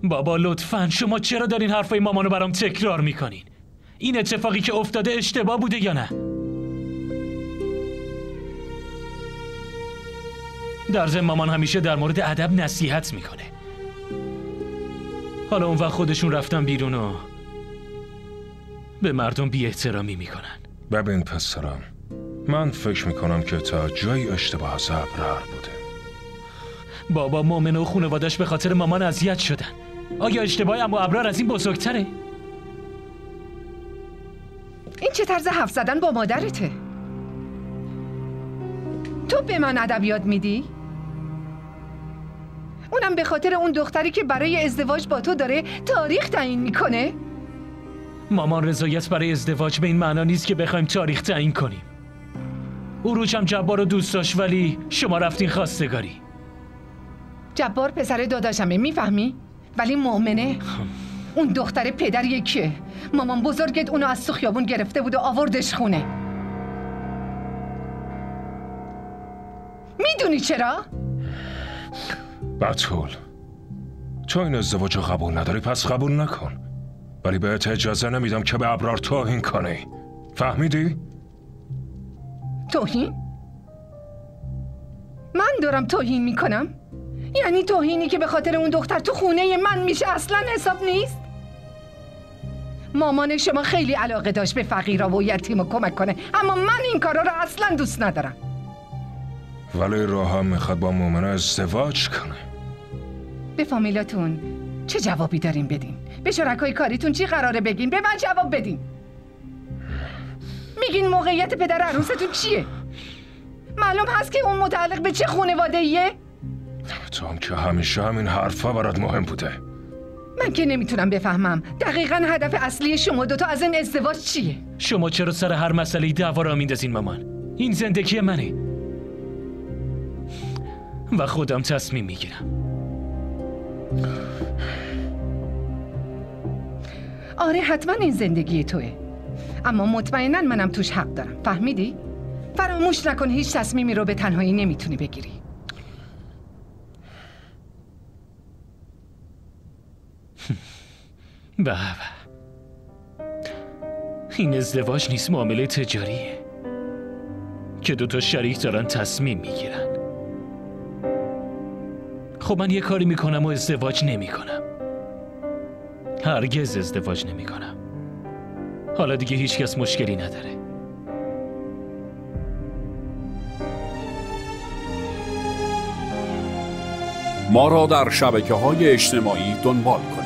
بابا لطفاً شما چرا دارین حرفای مامانو برام تکرار میکنین؟ این اتفاقی که افتاده اشتباه بوده یا نه؟ در ضمن مامان همیشه در مورد ادب نصیحت میکنه. حالا اون وقت خودشون رفتن بیرون و به مردم بی احترامی میکنن. ببین پسرم، من فکر میکنم که تا جای اشتباه از ابرار بوده. بابا مؤمن و خانواده‌اش به خاطر مامان اذیت شدن. آیا اشتباه عمو ابرار از این بزرگتره؟ این چه طرز حرف زدن با مادرته؟ تو به من ادبیات میدی؟ اونم به خاطر اون دختری که برای ازدواج با تو داره تاریخ تعیین میکنه؟ مامان رضایت برای ازدواج به این معنا نیست که بخوایم تاریخ تعیین کنیم. عروج هم جبار رو دوست داشت ولی شما رفتین خواستگاری. جبار پسر داداشمه، میفهمی؟ ولی مؤمنه اون دختر پدر یکیه. مامان بزرگت اونو از تو خیابون گرفته بود و آوردش خونه. میدونی چرا؟ بتول، تو این ازدواج رو قبول نداری پس قبول نکن، ولی بهت اجازه نمیدم که به ابرار توهین کنی. فهمیدی؟ توهین؟ من دارم توهین میکنم؟ یعنی توهینی که به خاطر اون دختر تو خونه من میشه اصلا حساب نیست؟ مامان شما خیلی علاقه داشت به فقیرا و یتیم کمک کنه، اما من این کارا رو اصلا دوست ندارم. ولی راهم میخواد با مؤمنه ازدواج کنه. به فامیلاتون چه جوابی دارین بدین؟ به شرکای کاریتون چی قراره بگین؟ به من جواب بدین. میگین موقعیت پدر عروستون چیه؟ معلوم هست که اون متعلق به چه خانواده‌ایه؟ تو هم که همیشه همین حرفا برات مهم بوده. من که نمیتونم بفهمم دقیقاً هدف اصلی شما دوتا از این ازدواج چیه؟ شما چرا سر هر مسئله‌ای دعوا را میندازین مامان؟ این زندگی منه و خودم تصمیم میگیرم. آره حتما این زندگی توه، اما مطمئناً منم توش حق دارم. فهمیدی؟ فراموش نکن هیچ تصمیمی رو به تنهایی نمیتونی بگیری. به این ازدواج نیست، معامله تجاریه که دوتا شریک دارن تصمیم میگیرن. خب من یه کاری میکنم و ازدواج نمیکنم. هرگز ازدواج نمیکنم. حالا دیگه هیچ کس مشکلی نداره. ما را در شبکه‌های اجتماعی دنبال کنید.